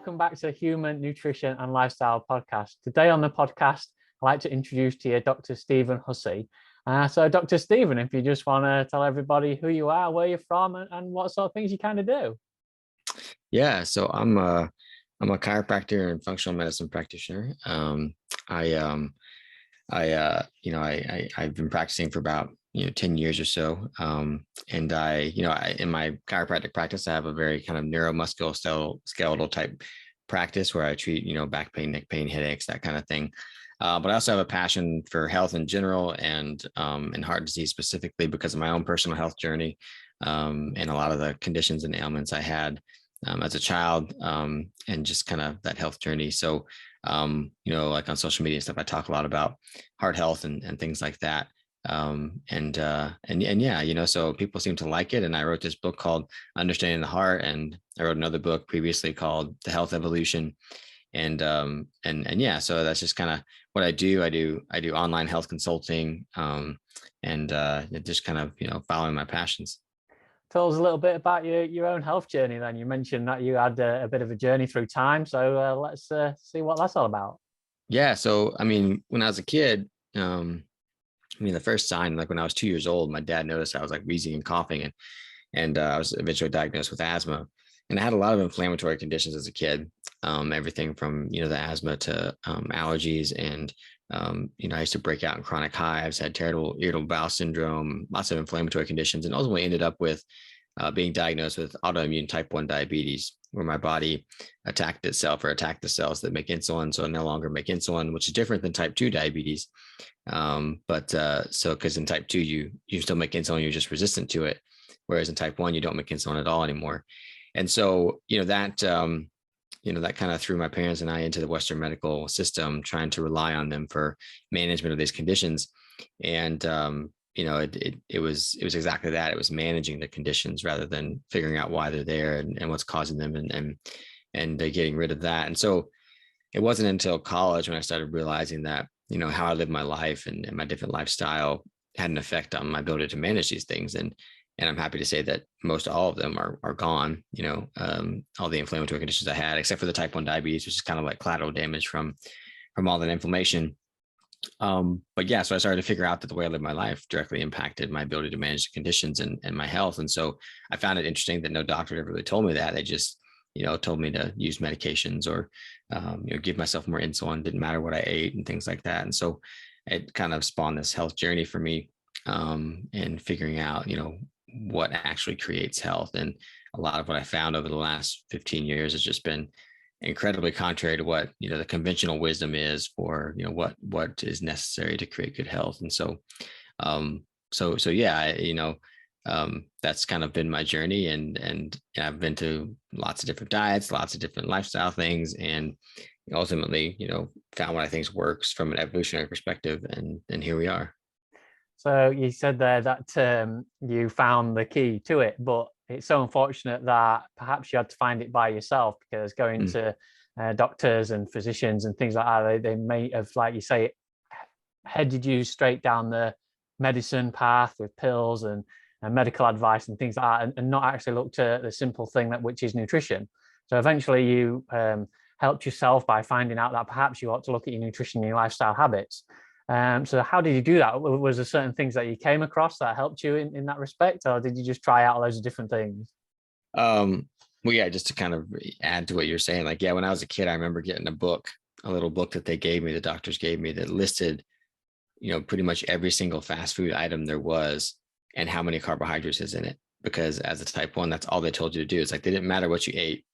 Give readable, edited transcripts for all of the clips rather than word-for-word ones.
welcome back to the Human Nutrition and Lifestyle Podcast. Today on the podcast, I'd like to introduce to you Dr. Stephen Hussey. So Dr. Stephen, if you just want to tell everybody who you are, where you're from, and what sort of things you kind of do. Yeah, so I'm a chiropractor and functional medicine practitioner. I've been practicing for about 10 years or so. And in my chiropractic practice, I have a very kind of neuromusculoskeletal type practice where I treat back pain, neck pain, headaches, that kind of thing. But I also have a passion for health in general and heart disease specifically because of my own personal health journey and a lot of the conditions and ailments I had as a child and just kind of that health journey. So, like on social media and stuff, I talk a lot about heart health and things like that. So people seem to like it. And I wrote this book called Understanding the Heart, and I wrote another book previously called The Health Evolution. So that's just kind of what I do. I do online health consulting, just kind of, following my passions. Tell us a little bit about your own health journey then. You mentioned that you had a bit of a journey through time. So let's see what that's all about. Yeah. So, I mean, when I was a kid, the first sign, like when I was 2 years old, my dad noticed I was like wheezing and coughing, and I was eventually diagnosed with asthma. And I had a lot of inflammatory conditions as a kid, everything from, the asthma to allergies. And, I used to break out in chronic hives, had terrible irritable bowel syndrome, lots of inflammatory conditions, and ultimately ended up with being diagnosed with autoimmune type 1 diabetes, where my body attacked the cells that make insulin. So I no longer make insulin, which is different than type 2 diabetes. Because in type 2, you still make insulin, you're just resistant to it. Whereas in type 1, you don't make insulin at all anymore. And so, that kind of threw my parents and I into the Western medical system, trying to rely on them for management of these conditions. And, it was exactly that. It was managing the conditions rather than figuring out why they're there and what's causing them and getting rid of that. And so it wasn't until college when I started realizing that, how I lived my life and my different lifestyle had an effect on my ability to manage these things. And I'm happy to say that most all of them are gone, all the inflammatory conditions I had, except for the type 1 diabetes, which is kind of like collateral damage from all that inflammation. So I started to figure out that the way I lived my life directly impacted my ability to manage the conditions and my health. And so I found it interesting that no doctor ever really told me that. They just, told me to use medications or, give myself more insulin, didn't matter what I ate and things like that. And so it kind of spawned this health journey for me and figuring out, what actually creates health. And a lot of what I found over the last 15 years has just been incredibly contrary to what, the conventional wisdom is for, what is necessary to create good health. And so, that's kind of been my journey, and I've been to lots of different diets, lots of different lifestyle things, and ultimately, found what I think works from an evolutionary perspective. And here we are. So you said there that you found the key to it, but it's so unfortunate that perhaps you had to find it by yourself, because going to doctors and physicians and things like that, they may have, like you say, headed you straight down the medicine path with pills and medical advice and things like that, and not actually looked at the simple thing which is nutrition. So eventually you helped yourself by finding out that perhaps you ought to look at your nutrition and your lifestyle habits. So how did you do that? Was there certain things that you came across that helped you in that respect, or did you just try out loads of different things? Just to kind of add to what you're saying, when I was a kid, I remember getting a little book that the doctors gave me, that listed, pretty much every single fast food item there was and how many carbohydrates is in it. Because as a type 1, that's all they told you to do. It's like, they didn't matter what you ate,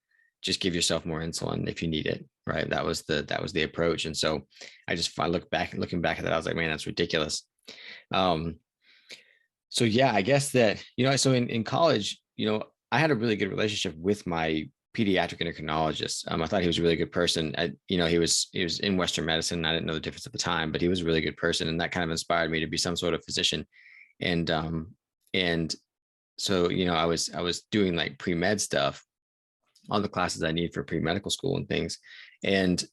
just give yourself more insulin if you need it. Right. That was the approach. And so looking back at that, I was like, man, that's ridiculous. I guess that, so in college, I had a really good relationship with my pediatric endocrinologist. I thought he was a really good person. He was in Western medicine. I didn't know the difference at the time, but he was a really good person. And that kind of inspired me to be some sort of physician. And so, I was doing like pre-med stuff, all the classes I need for pre-medical school and things. And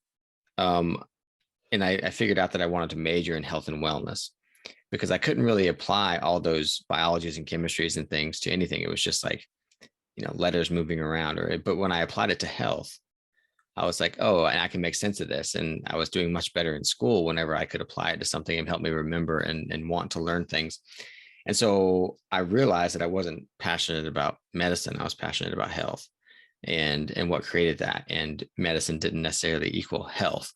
I figured out that I wanted to major in health and wellness, because I couldn't really apply all those biologies and chemistries and things to anything. It was just like, letters moving around, but when I applied it to health, I was like, oh, and I can make sense of this. And I was doing much better in school whenever I could apply it to something and help me remember and want to learn things. And so I realized that I wasn't passionate about medicine. I was passionate about health and what created that. And medicine didn't necessarily equal health.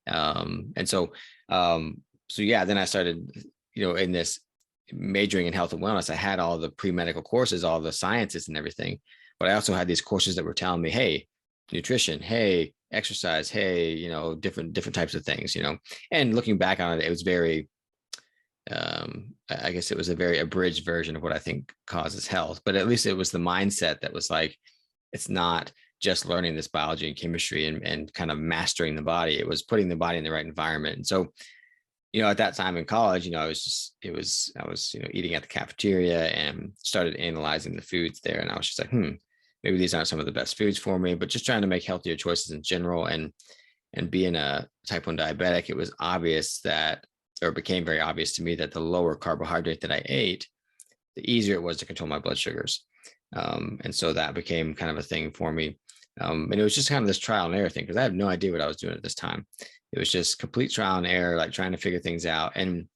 And so, so yeah, then I started, in this majoring in health and wellness. I had all the pre-medical courses, all the sciences and everything, but I also had these courses that were telling me, hey, nutrition, hey, exercise, hey, different types of things, and looking back on it, it was very, I guess it was a very abridged version of what I think causes health, but at least it was the mindset that was like, it's not just learning this biology and chemistry and kind of mastering the body. It was putting the body in the right environment. And so, at that time in college, I was eating at the cafeteria and started analyzing the foods there. And I was just like, maybe these aren't some of the best foods for me, but just trying to make healthier choices in general. And being a type 1 diabetic, it was obvious that, or it became very obvious to me that the lower carbohydrate that I ate, the easier it was to control my blood sugars. And so that became kind of a thing for me. And it was just kind of this trial and error thing, because I had no idea what I was doing at this time. It was just complete trial and error, like trying to figure things out. And,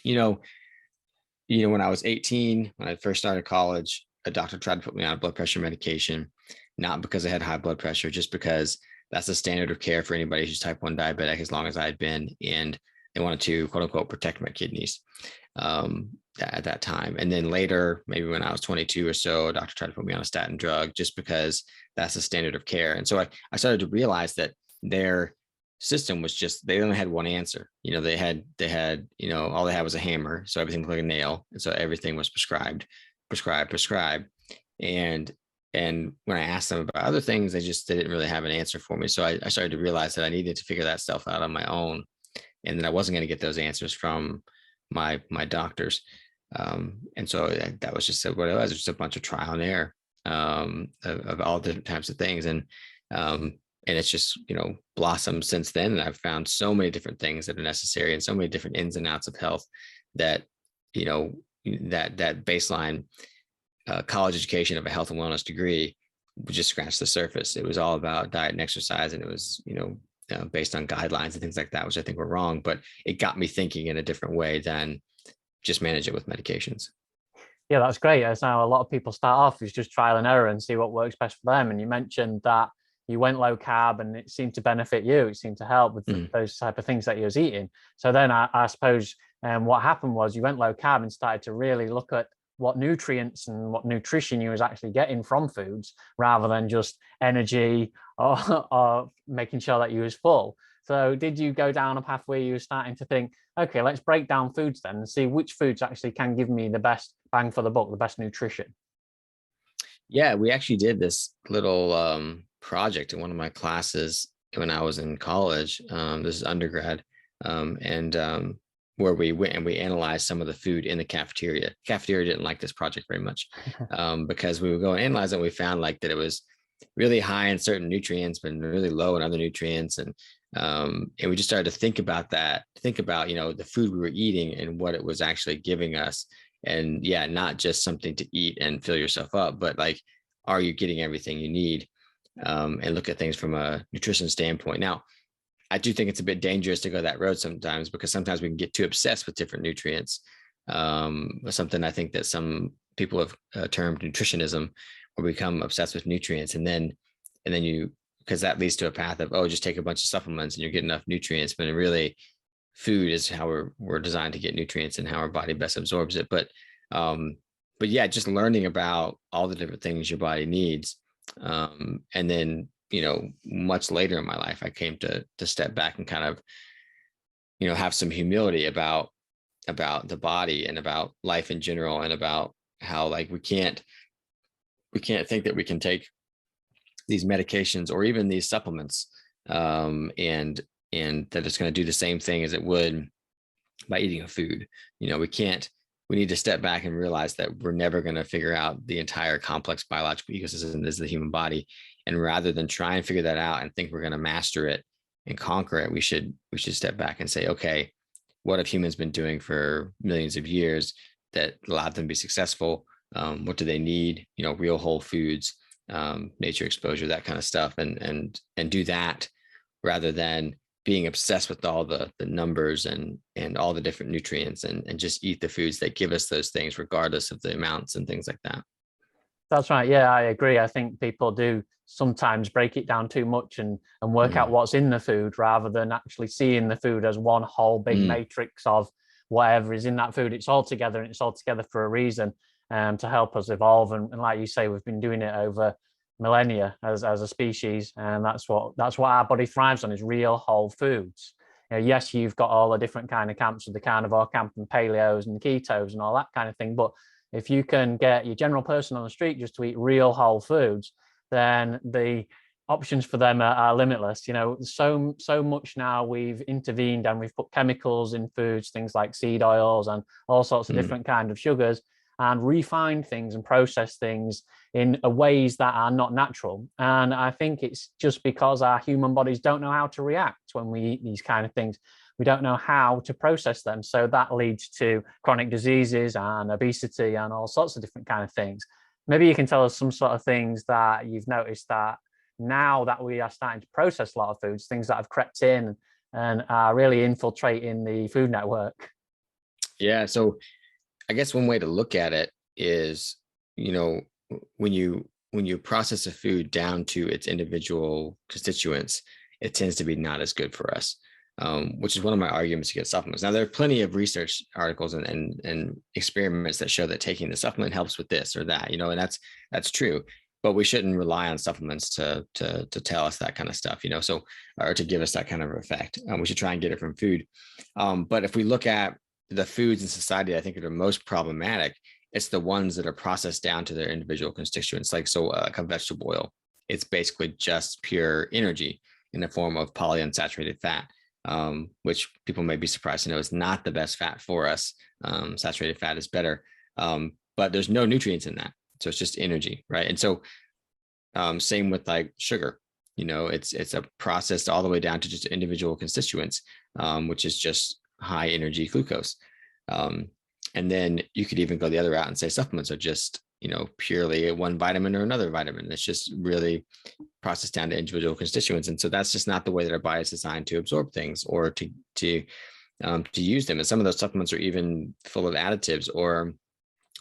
when I was 18, when I first started college, a doctor tried to put me on a blood pressure medication, not because I had high blood pressure, just because that's the standard of care for anybody who's type 1 diabetic, as long as I had been. And they wanted to, quote unquote, protect my kidneys at that time. And then later, maybe when I was 22 or so, a doctor tried to put me on a statin drug just because that's the standard of care. And so I started to realize that their system was just, they only had one answer. They had, all they had was a hammer. So everything looked like a nail. And so everything was prescribed. And when I asked them about other things, they didn't really have an answer for me. So I started to realize that I needed to figure that stuff out on my own, and that I wasn't going to get those answers from my doctors. And so that was just what it was. Just a bunch of trial and error of all different types of things. And it's just, blossomed since then. And I've found so many different things that are necessary and so many different ins and outs of health that, that baseline college education of a health and wellness degree would just scratch the surface. It was all about diet and exercise. And it was, based on guidelines and things like that, which I think were wrong, but it got me thinking in a different way than just manage it with medications. Yeah, that's great. As now a lot of people start off is just trial and error and see what works best for them. And you mentioned that you went low carb and it seemed to benefit you. It seemed to help with those type of things that you was eating. So then I suppose what happened was you went low carb and started to really look at what nutrients and what nutrition you was actually getting from foods, rather than just energy or making sure that you was full. So did you go down a path where you were starting to think, okay, let's break down foods then and see which foods actually can give me the best bang for the buck, the best nutrition? Yeah, we actually did this little project in one of my classes when I was in college. This is undergrad. Where we went and we analyzed some of the food in the cafeteria. Cafeteria didn't like this project very much because we would go and analyze it. And we found like that it was really high in certain nutrients, but really low in other nutrients. And we just started to think about that, the food we were eating and what it was actually giving us. And yeah, not just something to eat and fill yourself up, but like, are you getting everything you need? And look at things from a nutrition standpoint. Now, I do think it's a bit dangerous to go that road sometimes, because sometimes we can get too obsessed with different nutrients. Something I think that some people have termed nutritionism, or become obsessed with nutrients. And then because that leads to a path of, just take a bunch of supplements and you're getting enough nutrients. But really, food is how we're designed to get nutrients and how our body best absorbs it. But yeah, just learning about all the different things your body needs. And then, much later in my life, I came to step back and kind of, have some humility about the body and about life in general, and about how like we can't think that we can take these medications or even these supplements and that it's going to do the same thing as it would by eating a food. We need to step back and realize that we're never going to figure out the entire complex biological ecosystem that is the human body. And rather than try and figure that out and think we're going to master it and conquer it, we should step back and say, okay, what have humans been doing for millions of years that allowed them to be successful? What do they need? Real whole foods. nature exposure, that kind of stuff, and do that rather than being obsessed with all the numbers and all the different nutrients, and just eat the foods that give us those things regardless of the amounts and things like that. That's right. Yeah, I agree. I think people do sometimes break it down too much and work out Mm, what's in the food rather than actually seeing the food as one whole big mm, matrix of whatever is in that food. It's all together, and it's all together for a reason, to help us evolve. And like you say, we've been doing it over millennia as a species, and that's what our body thrives on, is real whole foods. Yes, you've got all the different kind of camps, with the carnivore camp and paleos and ketos and all that kind of thing, but if you can get your general person on the street just to eat real whole foods, then the options for them are limitless. So much now we've intervened and we've put chemicals in foods, things like seed oils and all sorts of mm, different kind of sugars, and refined things and process things in ways that are not natural. And I think it's just because our human bodies don't know how to react when we eat these kind of things. We don't know how to process them. So that leads to chronic diseases and obesity and all sorts of different kind of things. Maybe you can tell us some sort of things that you've noticed that now that we are starting to process a lot of foods, things that have crept in and are really infiltrating the food network. yeah. So I guess one way to look at it is, you know, when you process a food down to its individual constituents, it tends to be not as good for us. Which is one of my arguments against supplements. Now, there are plenty of research articles and experiments that show that taking the supplement helps with this or that, and that's true. But we shouldn't rely on supplements to tell us that kind of stuff, so, or to give us that kind of effect. We should try and get it from food. But if we look at the foods in society, I think that are most problematic, it's the ones that are processed down to their individual constituents. Like like a vegetable oil, it's basically just pure energy in the form of polyunsaturated fat. Which people may be surprised to know is not the best fat for us. Saturated fat is better, but there's no nutrients in that. So it's just energy, right? And so same with like sugar, it's a processed all the way down to just individual constituents, which is just high energy glucose. And then you could even go the other route and say supplements are just, purely one vitamin or another vitamin. It's just really processed down to individual constituents. And so that's just not the way that our body is designed to absorb things or to use them. And some of those supplements are even full of additives, or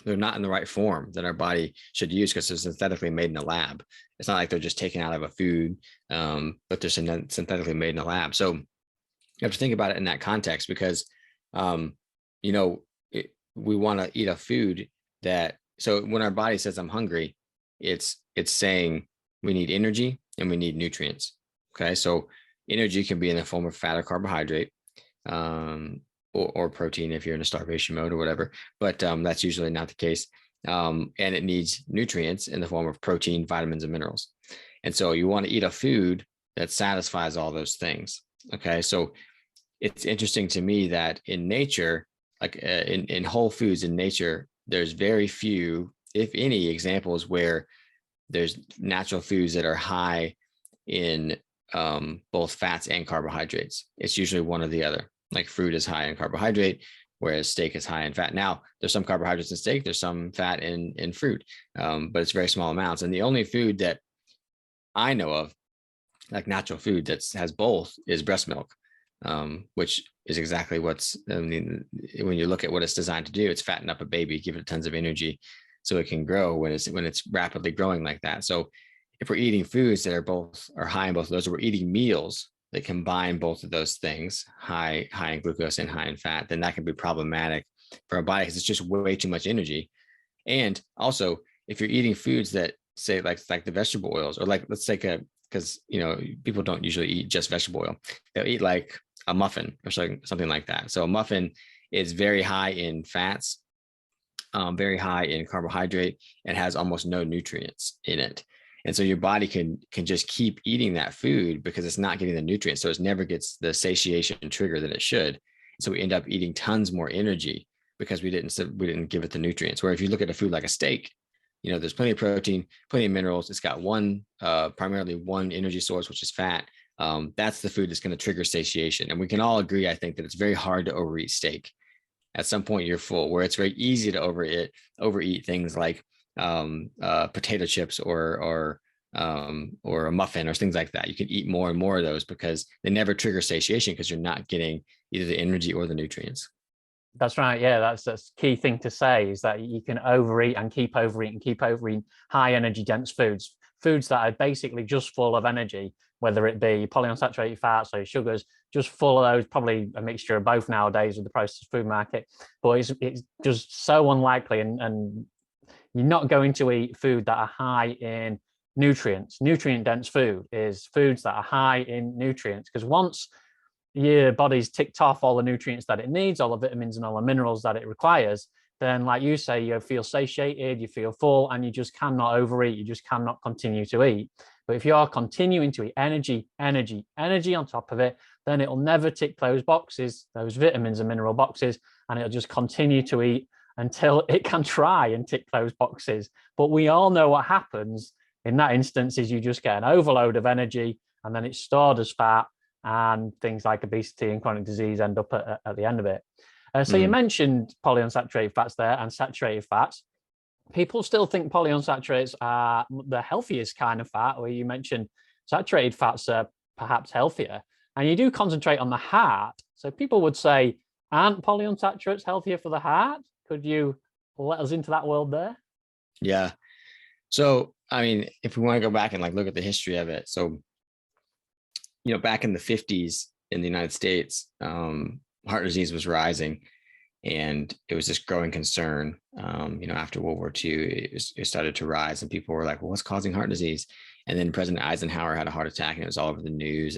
they're not in the right form that our body should use because they're synthetically made in a lab. It's not like they're just taken out of a food, but they're synthetically made in a lab. So you have to think about it in that context, because, we want to eat a food that, so when our body says I'm hungry, it's saying we need energy and we need nutrients. Okay. So energy can be in the form of fat or carbohydrate, or protein if you're in a starvation mode or whatever, but that's usually not the case. And it needs nutrients in the form of protein, vitamins, and minerals. And so you want to eat a food that satisfies all those things. Okay. So it's interesting to me that in nature, like in whole foods in nature, there's very few, if any, examples where there's natural foods that are high in both fats and carbohydrates. It's usually one or the other. Like fruit is high in carbohydrate, whereas steak is high in fat. Now, there's some carbohydrates in steak, there's some fat in fruit, but it's very small amounts. And the only food that I know of, like natural food that has both, is breast milk, which is exactly when you look at what it's designed to do, it's fatten up a baby, give it tons of energy so it can grow when it's rapidly growing like that. So if we're eating foods that are high in both of those, or we're eating meals that combine both of those things, high in glucose and high in fat, then that can be problematic for our body because it's just way too much energy. And also, if you're eating foods that say like the vegetable oils, or like let's take because people don't usually eat just vegetable oil, they'll eat like a muffin or something like that. So a muffin is very high in fats, very high in carbohydrate, and has almost no nutrients in it. And so your body can just keep eating that food because it's not getting the nutrients. So it never gets the satiation trigger that it should. So we end up eating tons more energy because we didn't give it the nutrients. Where if you look at a food like a steak, there's plenty of protein, plenty of minerals. It's got primarily one energy source, which is fat. That's the food that's going to trigger satiation. And we can all agree, I think, that it's very hard to overeat steak. At some point you're full, where it's very easy to overeat things like potato chips or a muffin or things like that. You can eat more and more of those because they never trigger satiation because you're not getting either the energy or the nutrients. That's right. Yeah, that's key thing to say is that you can overeat and keep overeating high energy dense foods that are basically just full of energy, whether it be polyunsaturated fats or sugars, just full of those, probably a mixture of both nowadays with the processed food market. But it's just so unlikely, and you're not going to eat food that are high in nutrients. Nutrient dense food is foods that are high in nutrients, because once your body's ticked off all the nutrients that it needs, all the vitamins and all the minerals that it requires, then like you say, you feel satiated, you feel full, and you just cannot overeat, you just cannot continue to eat. But if you're continuing to eat energy on top of it, then it'll never tick those boxes, those vitamins and mineral boxes, and it'll just continue to eat until it can try and tick those boxes. But we all know what happens in that instance is you just get an overload of energy, and then it's stored as fat, and things like obesity and chronic disease end up at the end of it. So you mentioned polyunsaturated fats there and saturated fats. People still think polyunsaturates are the healthiest kind of fat, where you mentioned saturated fats are perhaps healthier. And you do concentrate on the heart. So people would say, aren't polyunsaturates healthier for the heart? Could you let us into that world there? Yeah. So, I mean, if we want to go back and like look at the history of it. So, back in the 50s in the United States, heart disease was rising, and it was this growing concern. After World War II, it started to rise, and people were like, well, what's causing heart disease? And then President Eisenhower had a heart attack, and it was all over the news,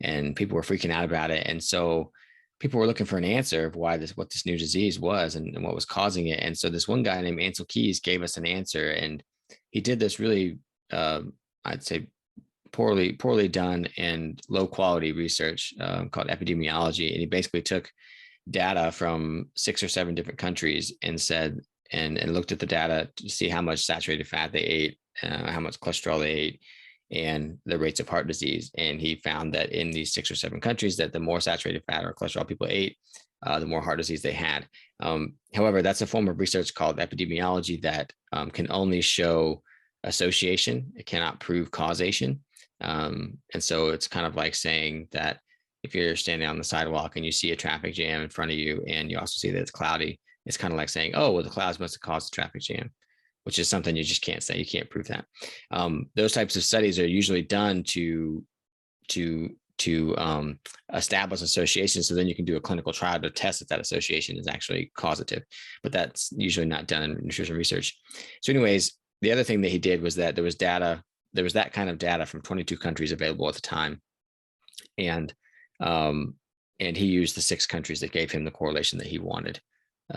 and people were freaking out about it. And so people were looking for an answer of what this new disease was and what was causing it. And so this one guy named Ansel Keys gave us an answer, and he did this really, I'd say, poorly done and low quality research called epidemiology. And he basically took data from 6 or 7 different countries and said, and looked at the data to see how much saturated fat they ate, how much cholesterol they ate, and the rates of heart disease. And he found that in these 6 or 7 countries, that the more saturated fat or cholesterol people ate, the more heart disease they had. However, that's a form of research called epidemiology that can only show association. It cannot prove causation. And so it's kind of like saying that if you're standing on the sidewalk and you see a traffic jam in front of you, and you also see that it's cloudy, it's kind of like saying, oh, well, the clouds must have caused the traffic jam, which is something you just can't say. You can't prove that. Those types of studies are usually done to establish association. So then you can do a clinical trial to test if that association is actually causative, but that's usually not done in nutrition research. So anyways, the other thing that he did was that there was that kind of data from 22 countries available at the time. And he used the 6 countries that gave him the correlation that he wanted.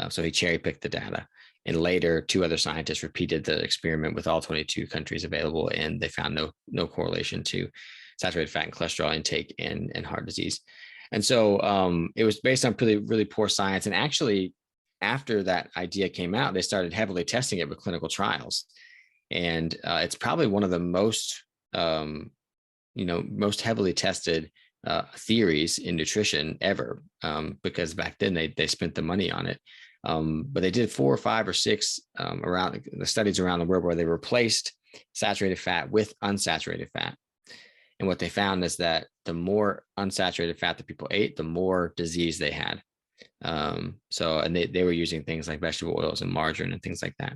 So he cherry picked the data. And later, 2 other scientists repeated the experiment with all 22 countries available, and they found no correlation to saturated fat and cholesterol intake and heart disease. And so it was based on really poor science. And actually, after that idea came out, they started heavily testing it with clinical trials. And it's probably one of the most heavily tested theories in nutrition ever, because back then they spent the money on it. But they did 4 or 5 or 6 around the studies around the world where they replaced saturated fat with unsaturated fat. And what they found is that the more unsaturated fat that people ate, the more disease they had. And they were using things like vegetable oils and margarine and things like that.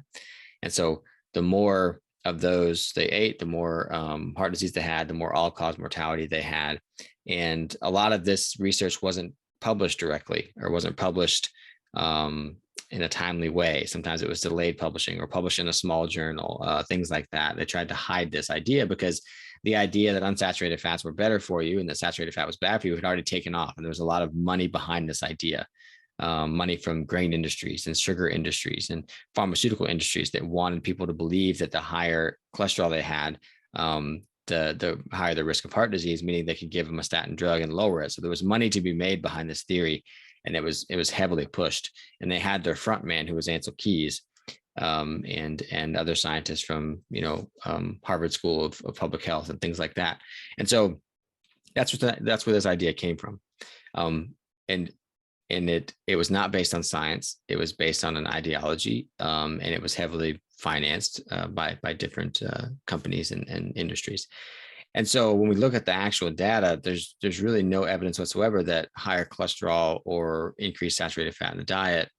And so the more of those they ate, the more heart disease they had, the more all-cause mortality they had. And a lot of this research wasn't published directly, or wasn't published in a timely way. Sometimes it was delayed publishing or published in a small journal, things like that. They tried to hide this idea because the idea that unsaturated fats were better for you and that saturated fat was bad for you had already taken off. And there was a lot of money behind this idea. Money from grain industries and sugar industries and pharmaceutical industries that wanted people to believe that the higher cholesterol they had, the higher the risk of heart disease, meaning they could give them a statin drug and lower it. So there was money to be made behind this theory, and it was heavily pushed. And they had their front man, who was Ansel Keys, and other scientists from Harvard School of Public Health and things like that. And so that's where this idea came from. And it was not based on science. It was based on an ideology, and it was heavily financed by different companies and industries. And so when we look at the actual data, there's really no evidence whatsoever that higher cholesterol or increased saturated fat in the diet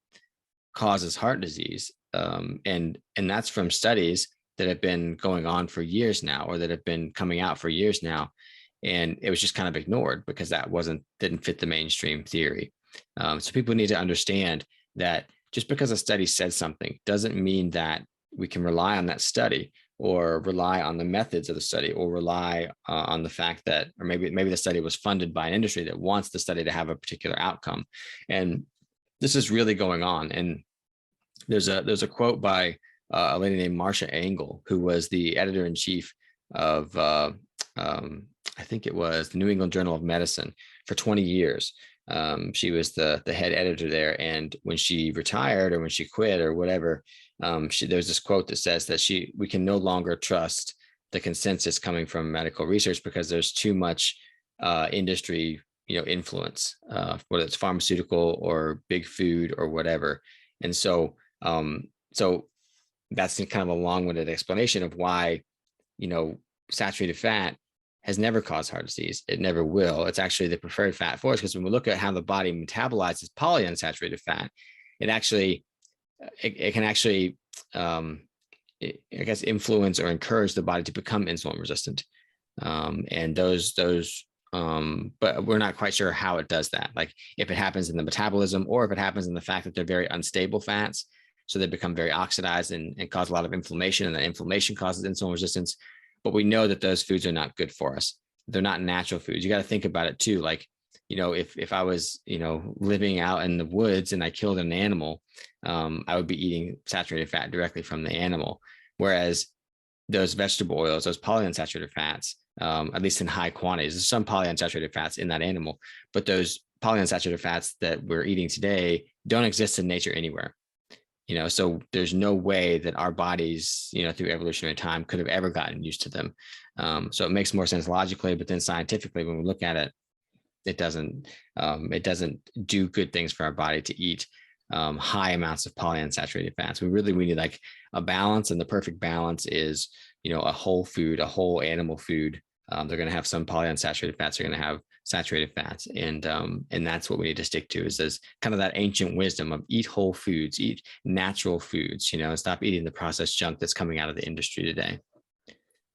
causes heart disease. And that's from studies that have been going on for years now, or that have been coming out for years now. And it was just kind of ignored because that didn't fit the mainstream theory. So people need to understand that just because a study says something doesn't mean that we can rely on that study, or rely on the methods of the study, or rely on the fact that, or maybe the study was funded by an industry that wants the study to have a particular outcome. And this is really going on. And there's a quote by a lady named Marcia Engel, who was the editor-in-chief of I think it was the New England Journal of Medicine for 20 years. She was the head editor there. And when she retired, or when she quit, or whatever, there's this quote that says that we can no longer trust the consensus coming from medical research because there's too much industry, influence, whether it's pharmaceutical or big food or whatever. And so that's kind of a long-winded explanation of why, saturated fat has never caused heart disease. It never will. It's actually the preferred fat for us, because when we look at how the body metabolizes polyunsaturated fat, it can actually, I guess, influence or encourage the body to become insulin resistant. And but we're not quite sure how it does that. Like if it happens in the metabolism, or if it happens in the fact that they're very unstable fats, so they become very oxidized and cause a lot of inflammation, and that inflammation causes insulin resistance. But we know that those foods are not good for us. They're not natural foods. You got to think about it too. Like, if I was, living out in the woods and I killed an animal, I would be eating saturated fat directly from the animal. Whereas those vegetable oils, those polyunsaturated fats, at least in high quantities, there's some polyunsaturated fats in that animal, but those polyunsaturated fats that we're eating today don't exist in nature anywhere. So there's no way that our bodies, through evolutionary time, could have ever gotten used to them. So it makes more sense logically, but then scientifically, when we look at it, it doesn't do good things for our body to eat high amounts of polyunsaturated fats. We need like a balance, and the perfect balance is, a whole food, a whole animal food. They're going to have some polyunsaturated fats. They're going to have saturated fats, and that's what we need to stick to. Is kind of that ancient wisdom of eat whole foods, eat natural foods, and stop eating the processed junk that's coming out of the industry today.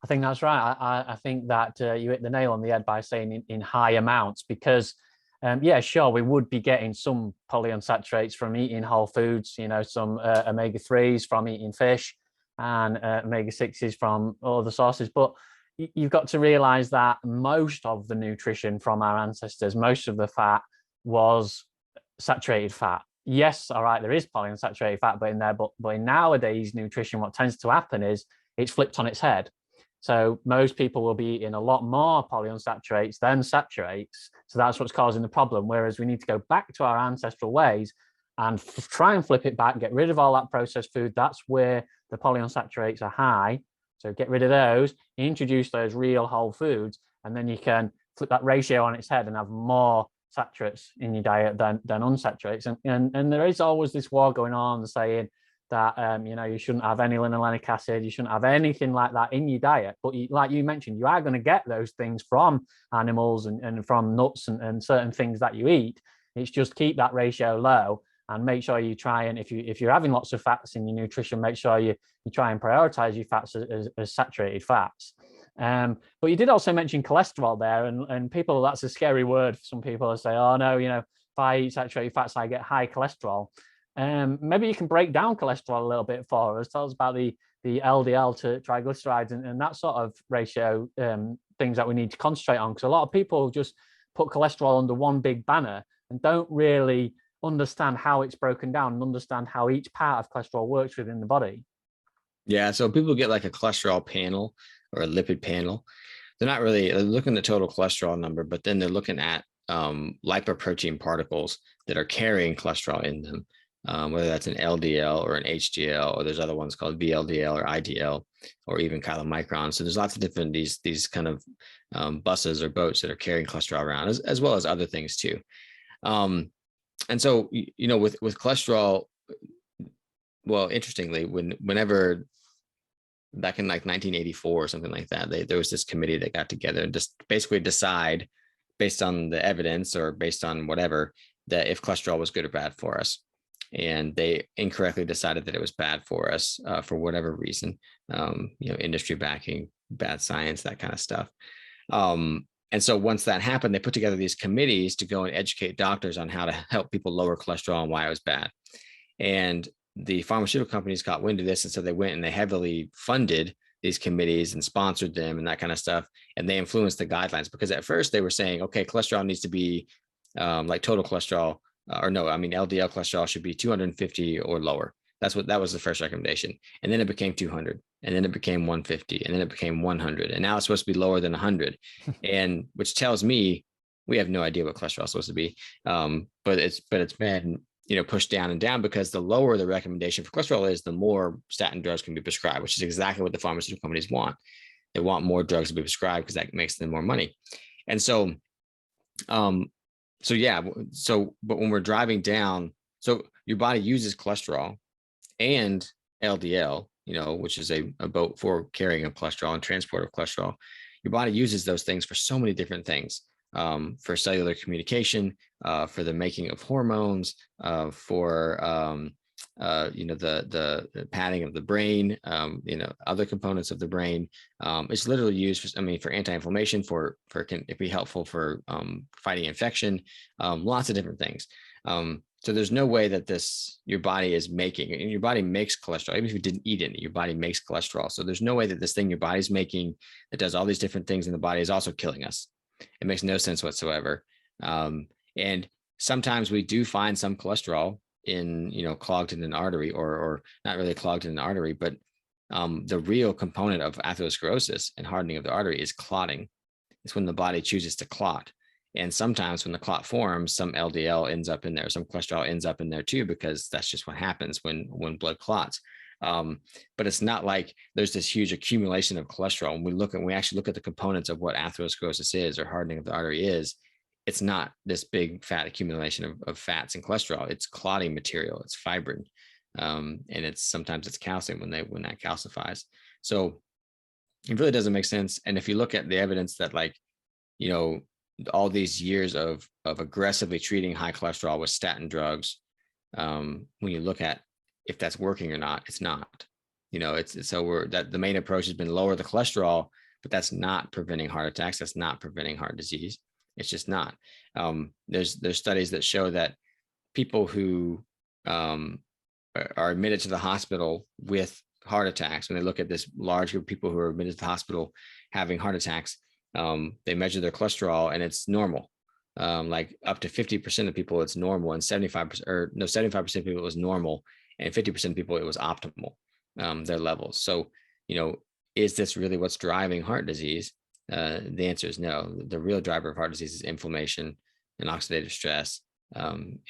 I think that's right. I think that you hit the nail on the head by saying in high amounts, because yeah, sure, we would be getting some polyunsaturates from eating whole foods, some omega-3s from eating fish, and omega-6s from other sources. But you've got to realize that most of the nutrition from our ancestors, most of the fat was saturated fat. Yes, all right, there is polyunsaturated fat in there, but in nowadays nutrition, what tends to happen is it's flipped on its head. So most people will be eating a lot more polyunsaturates than saturates. So that's what's causing the problem. Whereas we need to go back to our ancestral ways and try and flip it back, get rid of all that processed food. That's where the polyunsaturates are high. So get rid of those, introduce those real whole foods, and then you can flip that ratio on its head and have more saturates in your diet than unsaturates. And there is always this war going on saying that, you shouldn't have any linoleic acid, you shouldn't have anything like that in your diet. But like you mentioned, you are going to get those things from animals and from nuts and certain things that you eat. It's just keep that ratio low and make sure you try, and if you're having lots of fats in your nutrition, make sure you try and prioritize your fats as saturated fats. But you did also mention cholesterol there, and people, that's a scary word for some people to say, oh no, if I eat saturated fats, I get high cholesterol. Maybe you can break down cholesterol a little bit for us. Tell us about the LDL to triglycerides and that sort of ratio, things that we need to concentrate on, because a lot of people just put cholesterol under one big banner and don't really understand how it's broken down and understand how each part of cholesterol works within the body. Yeah, so people get like a cholesterol panel or a lipid panel. They're looking at the total cholesterol number, but then they're looking at lipoprotein particles that are carrying cholesterol in them, whether that's an LDL or an HDL, or there's other ones called VLDL or IDL, or even chylomicrons. So there's lots of different these kind of buses or boats that are carrying cholesterol around, as well as other things too. And so, with cholesterol, well, interestingly, whenever back in like 1984 or something like that. There was this committee that got together and just basically decide based on the evidence or based on whatever, that if cholesterol was good or bad for us. And they incorrectly decided that it was bad for us for whatever reason, industry backing, bad science, that kind of stuff. And so once that happened, they put together these committees to go and educate doctors on how to help people lower cholesterol and why it was bad. And the pharmaceutical companies got wind of this. And so they went and they heavily funded these committees and sponsored them and that kind of stuff. And they influenced the guidelines, because at first they were saying, okay, cholesterol needs to be like total cholesterol, LDL cholesterol should be 250 or lower. That was the first recommendation. And then it became 200, and then it became 150, and then it became 100. And now it's supposed to be lower than 100. And which tells me we have no idea what cholesterol is supposed to be. But it's been, pushed down and down, because the lower the recommendation for cholesterol is, the more statin drugs can be prescribed, which is exactly what the pharmaceutical companies want. They want more drugs to be prescribed because that makes them more money. And so, but when we're driving down, so your body uses cholesterol and LDL, which is a boat for carrying of cholesterol and transport of cholesterol. Your body uses those things for so many different things, for cellular communication, for the making of hormones, for the padding of the brain, other components of the brain. It's literally used for anti-inflammation, it can be helpful for fighting infection, lots of different things. So there's no way that your body is making, and your body makes cholesterol. Even if you didn't eat it, your body makes cholesterol. So there's no way that this thing your body's making that does all these different things in the body is also killing us. It makes no sense whatsoever. And sometimes we do find some cholesterol clogged in an artery, or not really clogged in an artery, but the real component of atherosclerosis and hardening of the artery is clotting. It's when the body chooses to clot. And sometimes when the clot forms, some LDL ends up in there, some cholesterol ends up in there too, because that's just what happens when blood clots. But it's not like there's this huge accumulation of cholesterol. When we actually look at the components of what atherosclerosis is, or hardening of the artery is, it's not this big fat accumulation of fats and cholesterol. It's clotting material. It's fibrin, and sometimes it's calcium when that calcifies. So it really doesn't make sense. And if you look at the evidence that, all these years of aggressively treating high cholesterol with statin drugs, when you look at if that's working or not, it's not. The main approach has been lower the cholesterol, but that's not preventing heart attacks. That's not preventing heart disease. It's just not. There's studies that show that people who are admitted to the hospital with heart attacks, when they look at this large group of people who are admitted to the hospital having heart attacks, they measure their cholesterol and it's normal. Like up to 50% of people, it's normal, and 75% of people it was normal, and 50% of people it was optimal, their levels. So, is this really what's driving heart disease? The answer is no. The real driver of heart disease is inflammation and oxidative stress, and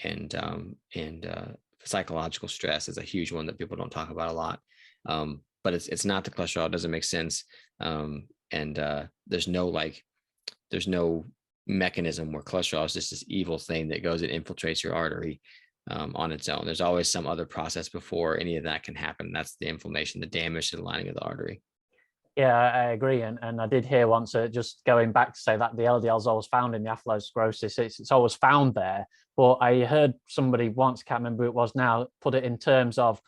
psychological stress is a huge one that people don't talk about a lot. But it's not the cholesterol. It doesn't make sense. And there's no mechanism where cholesterol is just this evil thing that goes and infiltrates your artery on its own. There's always some other process before any of that can happen. That's the inflammation, the damage to the lining of the artery. Yeah, I agree. And I did hear once, just going back to say that the LDL is always found in the atherosclerosis. It's always found there. But I heard somebody once, can't remember who it was now, put it in terms of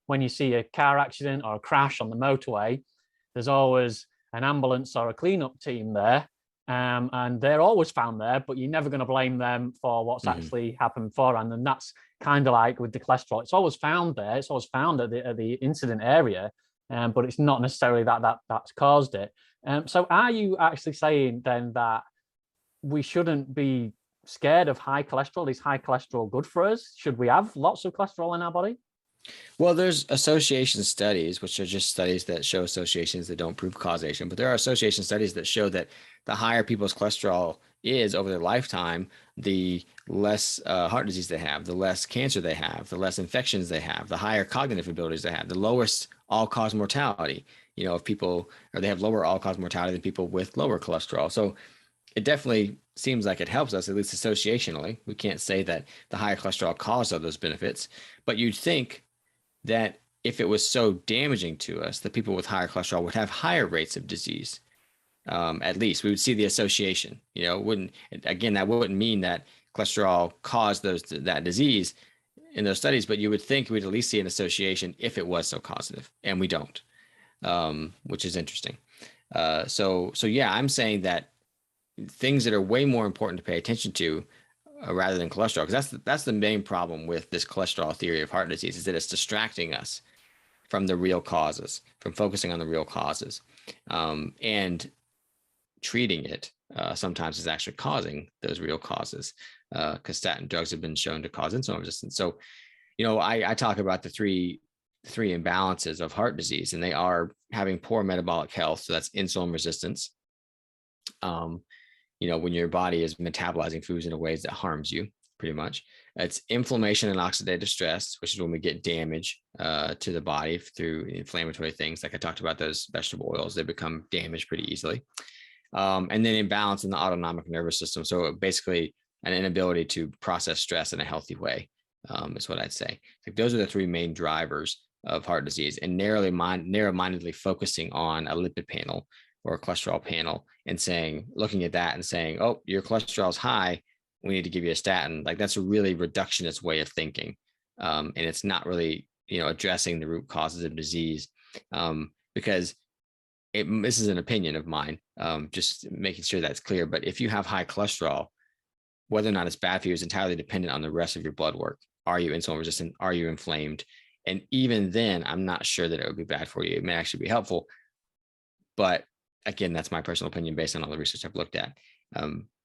when you see a car accident or a crash on the motorway, there's always an ambulance or a cleanup team there. And they're always found there, but you're never going to blame them for what's actually happened beforehand. And that's kind of like with the cholesterol. It's always found there. It's always found at the incident area. But it's not necessarily that's caused it. So are you actually saying then that we shouldn't be scared of high cholesterol? Is high cholesterol good for us? Should we have lots of cholesterol in our body? Well, there's association studies, which are just studies that show associations that don't prove causation. But there are association studies that show that the higher people's cholesterol is over their lifetime, the less heart disease they have, the less cancer they have, the less infections they have, the higher cognitive abilities they have, the lowest all-cause mortality. If people, or they have lower all-cause mortality than people with lower cholesterol. So it definitely seems like it helps us, at least associationally. We can't say that the higher cholesterol caused all those benefits, but you'd think that if it was so damaging to us, that people with higher cholesterol would have higher rates of disease. At least we would see the association. Wouldn't, again, that wouldn't mean that cholesterol caused that disease in those studies, but you would think we'd at least see an association if it was so causative, and we don't, which is interesting. So yeah, I'm saying that things that are way more important to pay attention to rather than cholesterol, because that's the main problem with this cholesterol theory of heart disease, is that it's distracting us from the real causes, from focusing on the real causes, and treating it sometimes is actually causing those real causes, because statin drugs have been shown to cause insulin resistance. So, I talk about the three imbalances of heart disease, and they are having poor metabolic health. So that's insulin resistance. When your body is metabolizing foods in a ways that harms you, pretty much. It's inflammation and oxidative stress, which is when we get damage to the body through inflammatory things. Like I talked about, those vegetable oils, they become damaged pretty easily. And then imbalance in the autonomic nervous system. So basically an inability to process stress in a healthy way, is what I'd say. Like those are the three main drivers of heart disease, and narrow-mindedly focusing on a lipid panel or a cholesterol panel and looking at that and saying, oh, your cholesterol is high, we need to give you a statin. Like that's a really reductionist way of thinking. And it's not really, addressing the root causes of disease, because this is an opinion of mine, just making sure that's clear. But if you have high cholesterol, whether or not it's bad for you is entirely dependent on the rest of your blood work. Are you insulin resistant? Are you inflamed? And even then, I'm not sure that it would be bad for you. It may actually be helpful. But again, that's my personal opinion based on all the research I've looked at.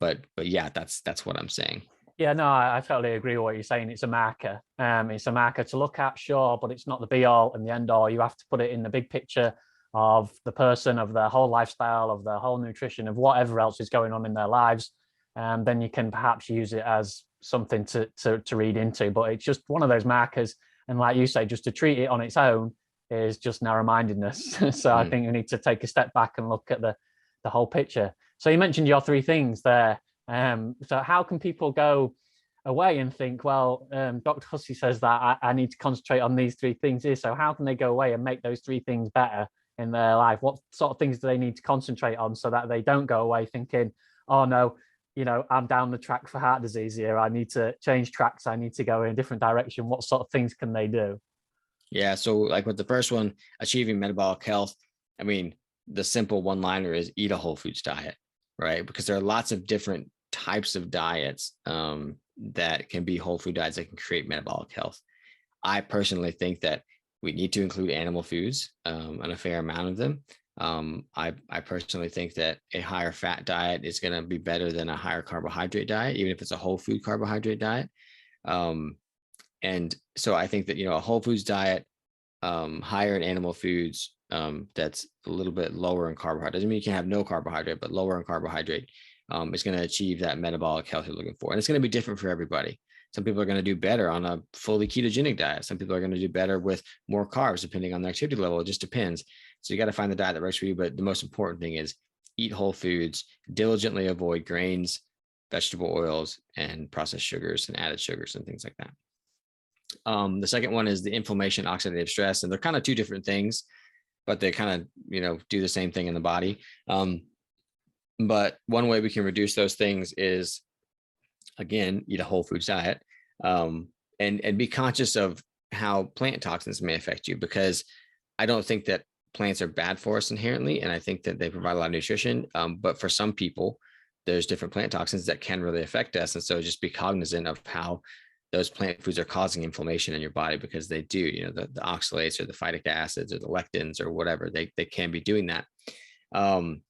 But yeah, that's what I'm saying. Yeah, no, I totally agree with what you're saying. It's a marker. It's a marker to look at, sure, but it's not the be all and the end all. You have to put it in the big picture of the person, of their whole lifestyle, of their whole nutrition, of whatever else is going on in their lives. Then you can perhaps use it as something to read into. But it's just one of those markers. And like you say, just to treat it on its own is just narrow-mindedness. So I think we need to take a step back and look at the whole picture. So you mentioned your three things there. So how can people go away and think, well, Dr. Hussey says that I need to concentrate on these three things here. So how can they go away and make those three things better in their life? What sort of things do they need to concentrate on so that they don't go away thinking, oh no, I'm down the track for heart disease here. I need to change tracks. I need to go in a different direction. What sort of things can they do? Yeah. So like with the first one, achieving metabolic health, I mean, the simple one-liner is eat a whole foods diet, right? Because there are lots of different types of diets that can be whole food diets that can create metabolic health. I personally think that we need to include animal foods, and a fair amount of them. I personally think that a higher fat diet is going to be better than a higher carbohydrate diet, even if it's a whole food carbohydrate diet. And so I think that, a whole foods diet, higher in animal foods, that's a little bit lower in carbohydrate. Doesn't mean you can have no carbohydrate, but lower in carbohydrate, is going to achieve that metabolic health you're looking for. And it's going to be different for everybody. Some people are going to do better on a fully ketogenic diet. Some people are going to do better with more carbs, depending on their activity level. It just depends. So you got to find the diet that works for you. But the most important thing is eat whole foods, diligently avoid grains, vegetable oils, and processed sugars and added sugars and things like that. The second one is the inflammation, oxidative stress, and they're kind of two different things, but they kind of, do the same thing in the body. But one way we can reduce those things is, again, eat a whole foods diet, and be conscious of how plant toxins may affect you, because I don't think that plants are bad for us inherently. And I think that they provide a lot of nutrition. But for some people, there's different plant toxins that can really affect us. And so just be cognizant of how those plant foods are causing inflammation in your body, because they do, the oxalates or the phytic acids or the lectins or whatever, they can be doing that. And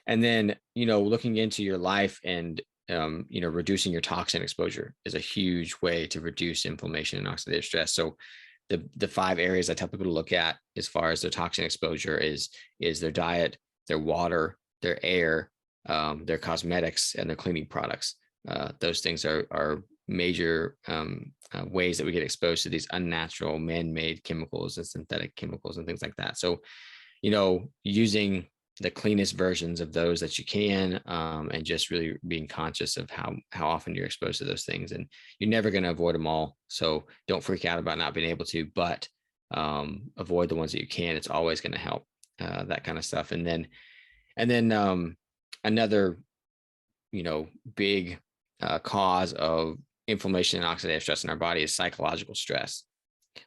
then, looking into your life and, reducing your toxin exposure is a huge way to reduce inflammation and oxidative stress. So the 5 areas I tell people to look at as far as their toxin exposure is their diet, their water, their air, their cosmetics, and their cleaning products. Those things are major ways that we get exposed to these unnatural man-made chemicals and synthetic chemicals and things like that. So, using the cleanest versions of those that you can, and just really being conscious of how often you're exposed to those things. And you're never going to avoid them all. So don't freak out about not being able to, but avoid the ones that you can. It's always going to help, that kind of stuff. And then another, big cause of inflammation and oxidative stress in our body is psychological stress,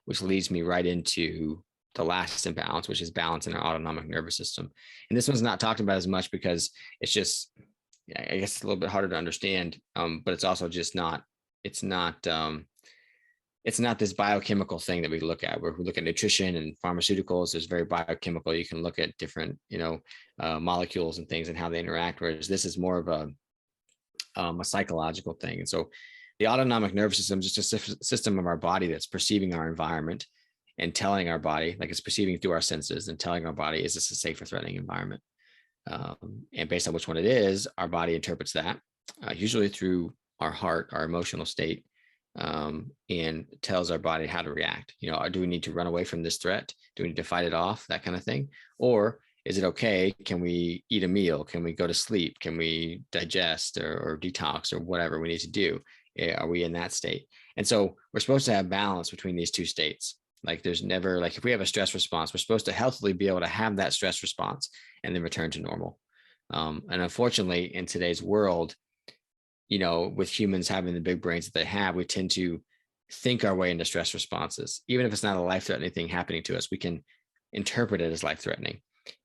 which leads me right into the last imbalance, which is balance in our autonomic nervous system. And this one's not talked about as much because it's just, I guess, it's a little bit harder to understand, but it's also just not, it's not, it's not this biochemical thing that we look at, where we look at nutrition and pharmaceuticals. There's very biochemical. You can look at different, molecules and things and how they interact, whereas this is more of a psychological thing. And so the autonomic nervous system is just a system of our body that's perceiving our environment and telling our body, like it's perceiving through our senses and telling our body, is this a safe or threatening environment? And based on which one it is, our body interprets that, usually through our heart, our emotional state, and tells our body how to react. Do we need to run away from this threat? Do we need to fight it off? That kind of thing. Or is it okay? Can we eat a meal? Can we go to sleep? Can we digest or detox or whatever we need to do? Are we in that state? And so we're supposed to have balance between these two states. Like there's never, like if we have a stress response, we're supposed to healthily be able to have that stress response and then return to normal. And unfortunately, in today's world, with humans having the big brains that they have, we tend to think our way into stress responses. Even if it's not a life-threatening thing happening to us, we can interpret it as life-threatening.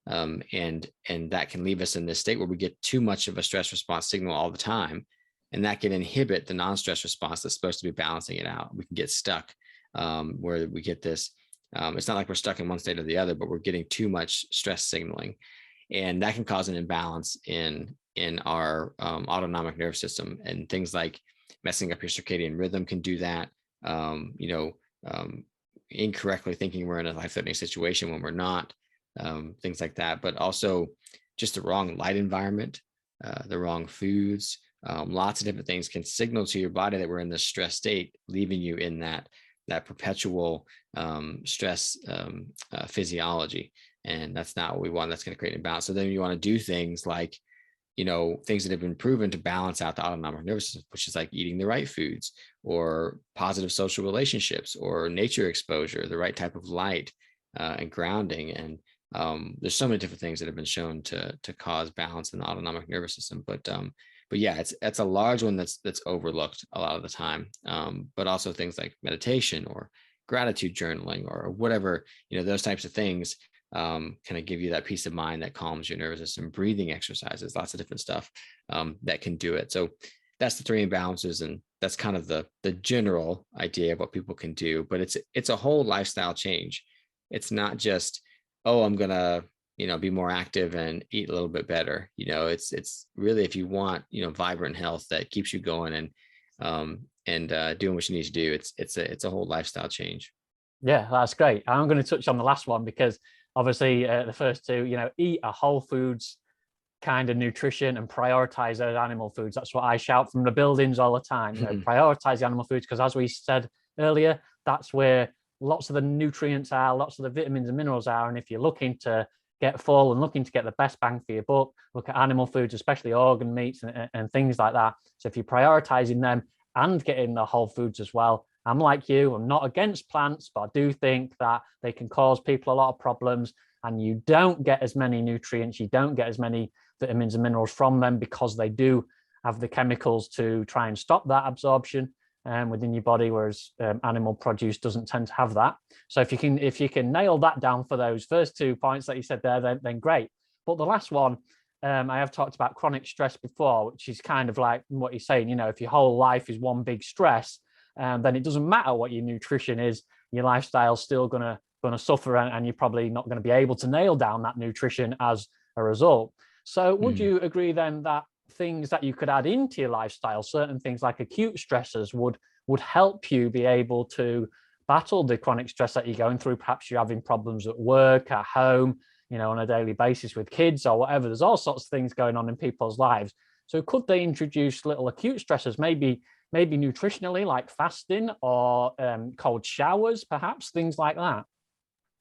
And that can leave us in this state where we get too much of a stress response signal all the time. And that can inhibit the non-stress response that's supposed to be balancing it out. We can get stuck where we get this. It's not like we're stuck in one state or the other, but we're getting too much stress signaling. And that can cause an imbalance in our autonomic nervous system, and things like messing up your circadian rhythm can do that. Incorrectly thinking we're in a life-threatening situation when we're not, things like that. But also just the wrong light environment, the wrong foods, lots of different things can signal to your body that we're in this stress state, leaving you in that perpetual stress physiology. And that's not what we want. That's going to create an imbalance. So then you want to do things like, things that have been proven to balance out the autonomic nervous system, which is like eating the right foods, or positive social relationships, or nature exposure, the right type of light, and grounding. And there's so many different things that have been shown to cause balance in the autonomic nervous system. But yeah, it's a large one that's overlooked a lot of the time. But also things like meditation or gratitude journaling or whatever, those types of things kind of give you that peace of mind that calms your nervous system. Breathing exercises, lots of different stuff that can do it. So that's the 3 imbalances, and that's kind of the general idea of what people can do. But it's a whole lifestyle change. It's not just, oh, I'm gonna be more active and eat a little bit better. It's really, if you want vibrant health that keeps you going and doing what you need to do, it's a whole lifestyle change. Yeah, that's great. I'm going to touch on the last one because obviously the first two, eat a whole foods kind of nutrition and prioritize those animal foods. That's what I shout from the buildings all the time. Prioritize the animal foods, because as we said earlier, that's where lots of the nutrients are, lots of the vitamins and minerals are. And if you're looking to get full and looking to get the best bang for your buck, look at animal foods, especially organ meats and things like that. So if you're prioritizing them and getting the whole foods as well, I'm like you, I'm not against plants, but I do think that they can cause people a lot of problems, and you don't get as many nutrients, you don't get as many vitamins and minerals from them, because they do have the chemicals to try and stop that absorption within your body, whereas animal produce doesn't tend to have that. So if you can nail that down for those first 2 points that you said there, then great. But the last one, I have talked about chronic stress before, which is kind of like what you're saying. If your whole life is one big stress, then it doesn't matter what your nutrition is, your lifestyle's still gonna suffer, and you're probably not going to be able to nail down that nutrition as a result. So would you agree then that things that you could add into your lifestyle, certain things like acute stressors, would help you be able to battle the chronic stress that you're going through? Perhaps you're having problems at work, at home, on a daily basis with kids or whatever. There's all sorts of things going on in people's lives. So could they introduce little acute stressors, maybe nutritionally, like fasting or cold showers, perhaps, things like that?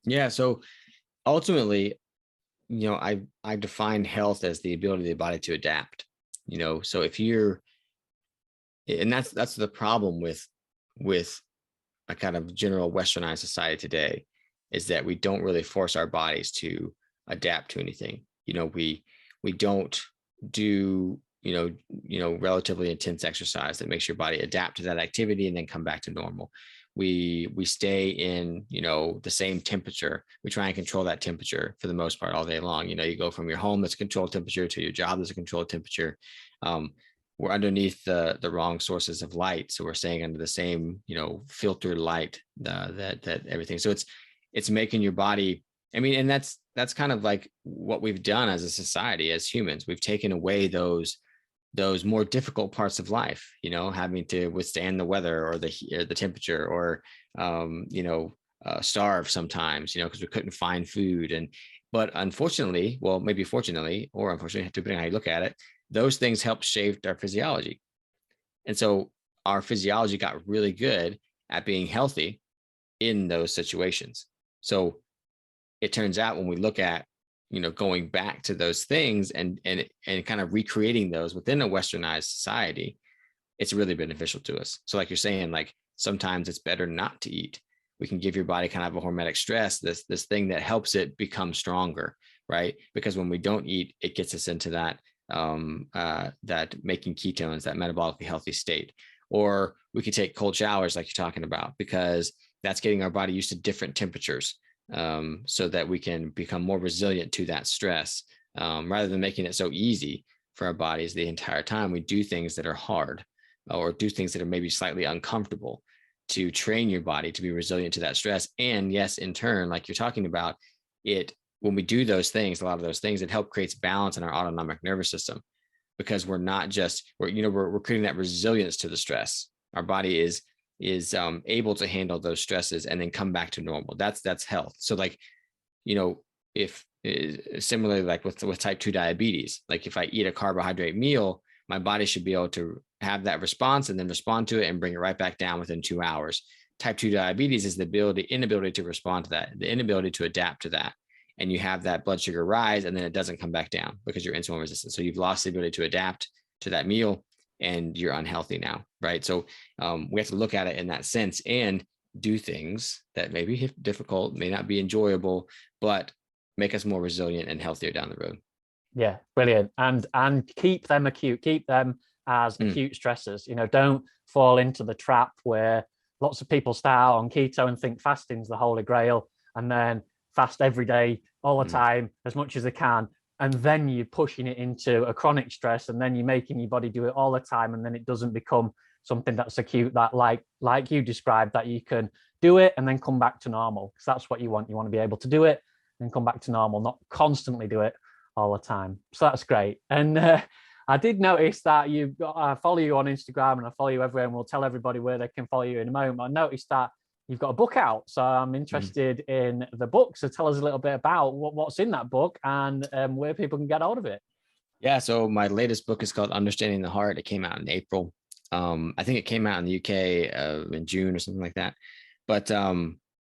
Yeah. So ultimately, I define health as the ability of the body to adapt. So if you're, and that's the problem with a kind of general westernized society today, is that we don't really force our bodies to adapt to anything. We don't do, relatively intense exercise that makes your body adapt to that activity and then come back to normal. We stay in, the same temperature. We try and control that temperature for the most part all day long. You go from your home that's a controlled temperature to your job that's a controlled temperature. We're underneath the wrong sources of light, so we're staying under the same, filtered light that everything. So it's making your body. I mean, and that's kind of like what we've done as a society, as humans. We've taken away those more difficult parts of life, having to withstand the weather or the temperature, or starve sometimes, because we couldn't find food. But unfortunately, well, maybe fortunately or unfortunately, depending on how you look at it, those things help shape our physiology. And so our physiology got really good at being healthy in those situations. So it turns out when we look at, going back to those things and kind of recreating those within a westernized society, it's really beneficial to us. So like you're saying, like sometimes it's better not to eat. We can give your body kind of a hormetic stress, this thing that helps it become stronger, right? Because when we don't eat, it gets us into that making ketones, that metabolically healthy state. Or we could take cold showers like you're talking about, because that's getting our body used to different temperatures, so that we can become more resilient to that stress, rather than making it so easy for our bodies the entire time. We do things that are hard, or do things that are maybe slightly uncomfortable, to train your body to be resilient to that stress. And yes, in turn, like you're talking about, when we do those things, a lot of those things, it helps creates balance in our autonomic nervous system, because we're not just, we're creating that resilience to the stress. Our body is able to handle those stresses and then come back to normal. That's health. So like, if similarly, like with type 2 diabetes, like if I eat a carbohydrate meal, my body should be able to have that response and then respond to it and bring it right back down within 2 hours. Type 2 diabetes is the inability to respond to that, the inability to adapt to that. And you have that blood sugar rise and then it doesn't come back down because you're insulin resistant. So you've lost the ability to adapt to that meal and you're unhealthy now, right? So we have to look at it in that sense and do things that may be difficult, may not be enjoyable, but make us more resilient and healthier down the road. Yeah, brilliant. And keep them acute, keep them as acute stressors. Don't fall into the trap where lots of people start on keto and think fasting's the holy grail, and then fast every day, all the time, as much as they can. And then you're pushing it into a chronic stress, and then you're making your body do it all the time. And then it doesn't become something that's acute, that like you described, that you can do it and then come back to normal. Because that's what you want. You want to be able to do it and come back to normal, not constantly do it all the time. So that's great. And I did notice that I follow you on Instagram and I follow you everywhere, and we'll tell everybody where they can follow you in a moment. I noticed that you've got a book out, so I'm interested in the book. So tell us a little bit about what's in that book and where people can get hold of it. Yeah, so my latest book is called Understanding the Heart. It came out in April. I think it came out in the UK in June or something like that. But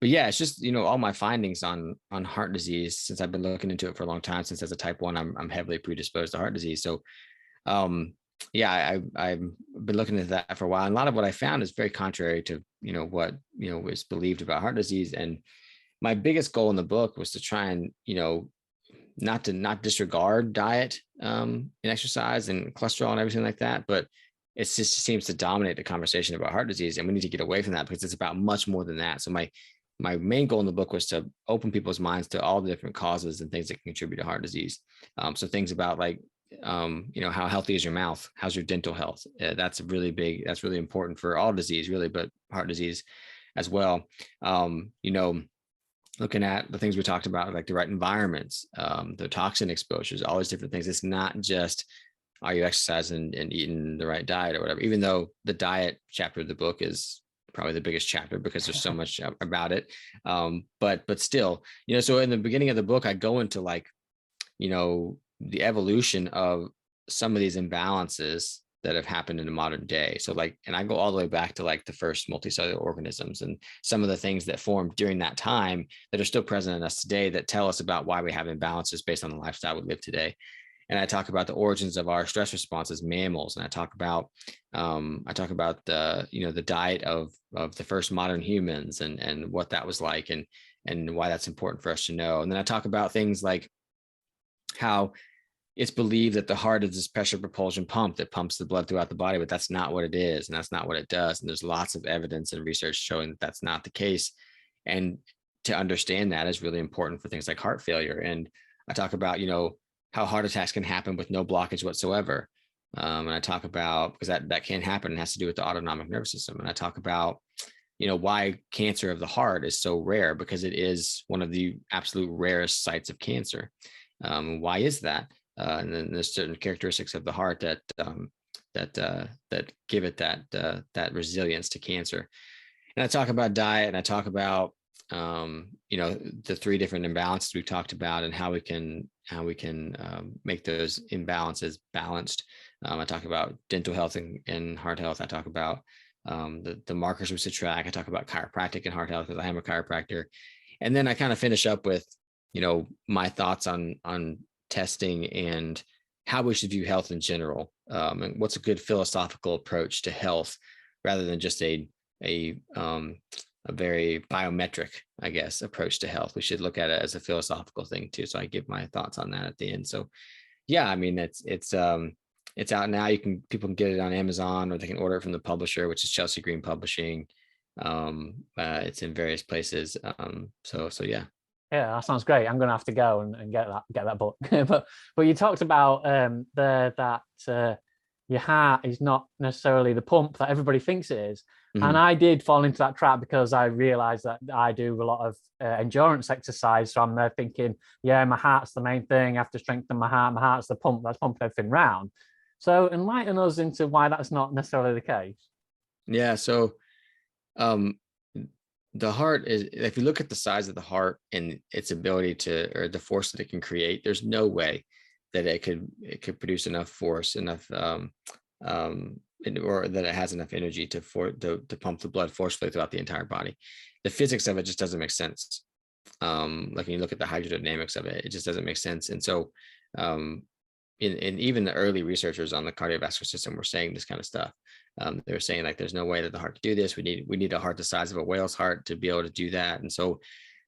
yeah, it's just, all my findings on heart disease, since I've been looking into it for a long time. Since as a type 1, I'm heavily predisposed to heart disease. So yeah, I've been looking into that for a while. And a lot of what I found is very contrary to, what, was believed about heart disease. And my biggest goal in the book was to try and, not disregard diet and exercise and cholesterol and everything like that. But it just seems to dominate the conversation about heart disease. And we need to get away from that because it's about much more than that. So my main goal in the book was to open people's minds to all the different causes and things that can contribute to heart disease. So things about like, how healthy is your mouth? How's your dental health? That's really big. That's really important for all disease, really, but heart disease as well. Looking at the things we talked about, like the right environments, the toxin exposures, all these different things. It's not just, are you exercising and eating the right diet or whatever, even though the diet chapter of the book is probably the biggest chapter because there's so much about it. But still, so in the beginning of the book, I go into like, the evolution of some of these imbalances that have happened in the modern day. So like, and I go all the way back to like the first multicellular organisms and some of the things that formed during that time that are still present in us today that tell us about why we have imbalances based on the lifestyle we live today. And I talk about the origins of our stress response as mammals. And I talk about the, the diet of the first modern humans and what that was like, and why that's important for us to know. And then I talk about things like how it's believed that the heart is this pressure propulsion pump that pumps the blood throughout the body, but that's not what it is. And that's not what it does. And there's lots of evidence and research showing that that's not the case. And to understand that is really important for things like heart failure. And I talk about, how heart attacks can happen with no blockage whatsoever. And I talk about, because that can happen, it has to do with the autonomic nervous system. And I talk about, why cancer of the heart is so rare, because it is one of the absolute rarest sites of cancer. Why is that? And then there's certain characteristics of the heart that give it that resilience to cancer. And I talk about diet, and I talk about the 3 different imbalances we talked about, and how we can make those imbalances balanced. I talk about dental health and heart health. I talk about the markers we should track. I talk about chiropractic and heart health, because I am a chiropractor. And then I kind of finish up with, my thoughts on testing and how we should view health in general, and what's a good philosophical approach to health, rather than just a very biometric, I guess, approach to health. We should look at it as a philosophical thing too. So I give my thoughts on that at the end. So yeah, I mean, it's out now. People can get it on Amazon, or they can order it from the publisher, which is Chelsea Green Publishing. It's in various places. So yeah. Yeah, that sounds great. I'm going to have to go and get that book. but you talked about that your heart is not necessarily the pump that everybody thinks it is. Mm-hmm. And I did fall into that trap, because I realized that I do a lot of endurance exercise. So I'm there thinking, yeah, my heart's the main thing. I have to strengthen my heart. My heart's the pump that's pumping everything round. So enlighten us into why that's not necessarily the case. Yeah. So the heart is, if you look at the size of the heart and its ability to, or the force that it can create, there's no way that it could produce enough force, or that it has enough energy to pump the blood forcefully throughout the entire body. The physics of it just doesn't make sense. Like when you look at the hydrodynamics of it, it just doesn't make sense. And so, and even the early researchers on the cardiovascular system were saying this kind of stuff. They were saying, like, there's no way that the heart could do this. We need a heart the size of a whale's heart to be able to do that. And so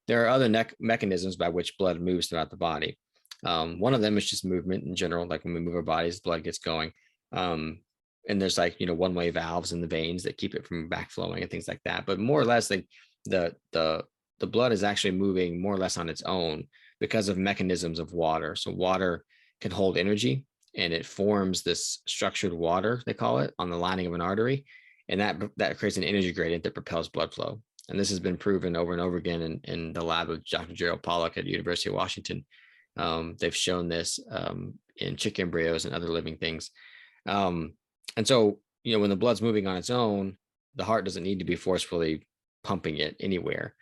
there are other mechanisms by which blood moves throughout the body. One of them is just movement in general. Like when we move our bodies, blood gets going. And there's one-way valves in the veins that keep it from backflowing and things like that. But more or less, like the blood is actually moving more or less on its own because of mechanisms of water. So water can hold energy, and it forms this structured water, they call it, on the lining of an artery. And that creates an energy gradient that propels blood flow. And this has been proven over and over again in the lab of Dr. Gerald Pollack at the University of Washington. They've shown this in chick embryos and other living things. And so, when the blood's moving on its own, the heart doesn't need to be forcefully pumping it anywhere.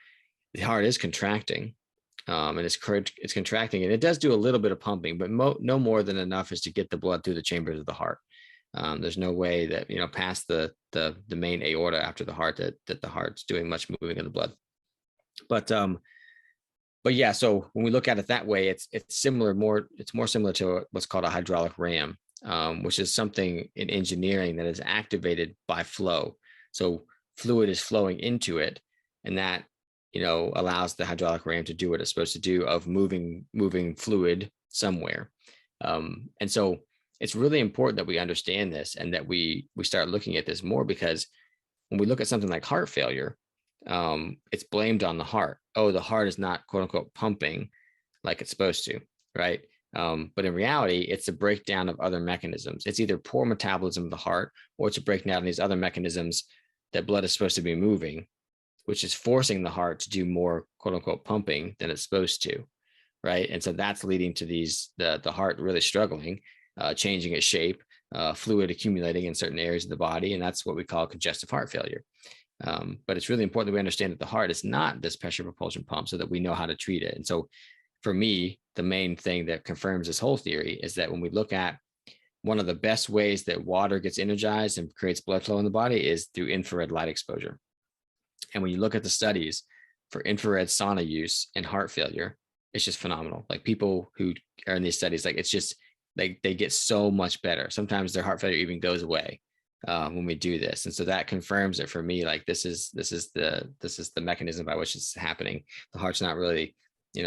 The heart is contracting, and it's contracting, and it does do a little bit of pumping, but no more than enough is to get the blood through the chambers of the heart. There's no way that, past the main aorta after the heart, that the heart's doing much moving of the blood. But yeah, so when we look at it that way, it's more similar to what's called a hydraulic ram, which is something in engineering that is activated by flow. So fluid is flowing into it, and that allows the hydraulic ram to do what it's supposed to do, of moving fluid somewhere. And so it's really important that we understand this, and that we start looking at this more, because when we look at something like heart failure, it's blamed on the heart. Oh, the heart is not, quote unquote, pumping like it's supposed to, right? But in reality, it's a breakdown of other mechanisms. It's either poor metabolism of the heart, or it's a breakdown of these other mechanisms that blood is supposed to be moving, which is forcing the heart to do more, quote unquote, pumping than it's supposed to, right? And so that's leading to the heart really struggling, changing its shape, fluid accumulating in certain areas of the body, and that's what we call congestive heart failure. But it's really important that we understand that the heart is not this pressure propulsion pump, so that we know how to treat it. And so for me, the main thing that confirms this whole theory is that when we look at one of the best ways that water gets energized and creates blood flow in the body is through infrared light exposure. And when you look at the studies for infrared sauna use in heart failure, it's just phenomenal. Like people who are in these studies, like it's they get so much better. Sometimes their heart failure even goes away when we do this. And so that confirms it for me. Like this is the mechanism by which it's happening. The heart's not really,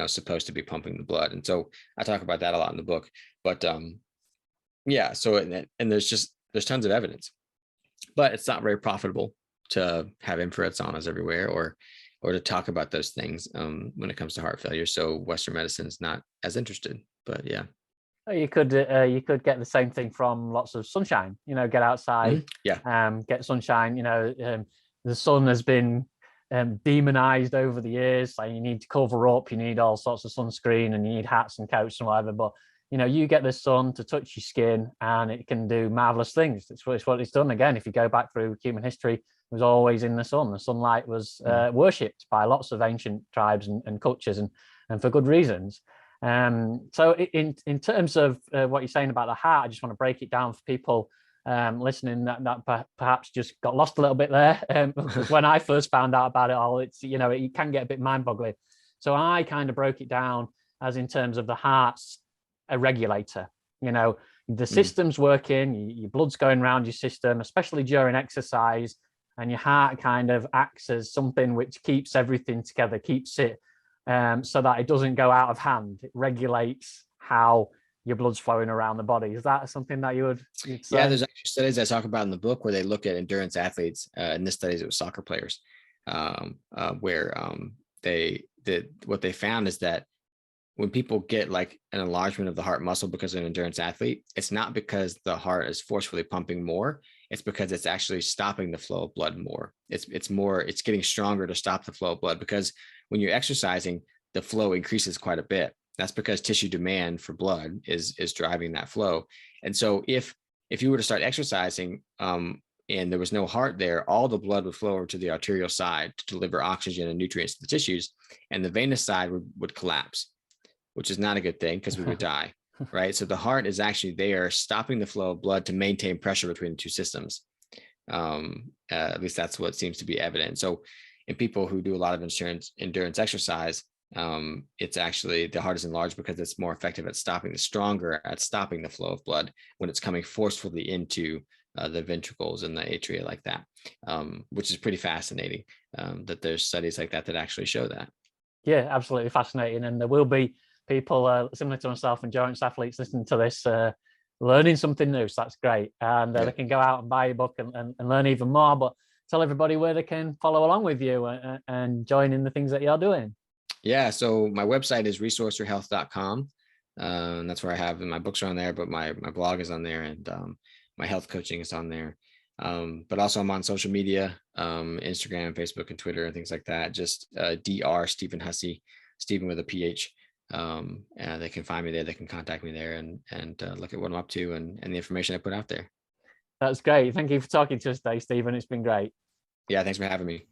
supposed to be pumping the blood. And so I talk about that a lot in the book. But yeah, so and there's tons of evidence, but it's not very profitable to have infrared saunas everywhere or to talk about those things when it comes to heart failure. So Western medicine is not as interested. But yeah. You could get the same thing from lots of sunshine. Get outside, get sunshine. The sun has been demonized over the years. Like you need to cover up, you need all sorts of sunscreen, and you need hats and coats and whatever. But you get the sun to touch your skin, and it can do marvelous things. It's what it's done. Again, if you go back through human history, it was always in the sun. The sunlight was worshipped by lots of ancient tribes and cultures, and for good reasons. So in terms of what you're saying about the heart, I just want to break it down for people listening that perhaps just got lost a little bit there. Because when I first found out about it all, it's, it can get a bit mind-boggling. So I kind of broke it down as in terms of the heart's a regulator. The system's working, your blood's going around your system, especially during exercise, and your heart kind of acts as something which keeps everything together, keeps it so that it doesn't go out of hand. It regulates how your blood's flowing around the body. Is that something that you'd say? Yeah, there's actually studies I talk about in the book where they look at endurance athletes. In this studies, it was soccer players, where what they found is that when people get like an enlargement of the heart muscle because of an endurance athlete, it's not because the heart is forcefully pumping more. It's because it's actually stopping the flow of blood more. It's getting stronger to stop the flow of blood, because when you're exercising, the flow increases quite a bit. That's because tissue demand for blood is driving that flow. And so if you were to start exercising and there was no heart there, all the blood would flow over to the arterial side to deliver oxygen and nutrients to the tissues, and the venous side would collapse, which is not a good thing because we would die, right? So the heart is actually there stopping the flow of blood to maintain pressure between the two systems. At least that's what seems to be evident. So in people who do a lot of endurance exercise, it's actually the heart is enlarged because it's more effective at stopping the flow of blood when it's coming forcefully into the ventricles and the atria like that, which is pretty fascinating that there's studies like that actually show that. Yeah, absolutely fascinating. And there will be people similar to myself, endurance athletes, listening to this, learning something new. So that's great. And they can go out and buy a book and learn even more. But tell everybody where they can follow along with you and join in the things that you're doing. Yeah, so my website is resourcerhealth.com. And that's where I have, and my books are on there, but my blog is on there, and my health coaching is on there. But also I'm on social media, Instagram, Facebook, and Twitter, and things like that. Just Dr. Stephen Hussey, Stephen with a PH. And they can find me there. They can contact me there and look at what I'm up to and the information I put out there. That's great. Thank you for talking to us today, Stephen. It's been great. Yeah, thanks for having me.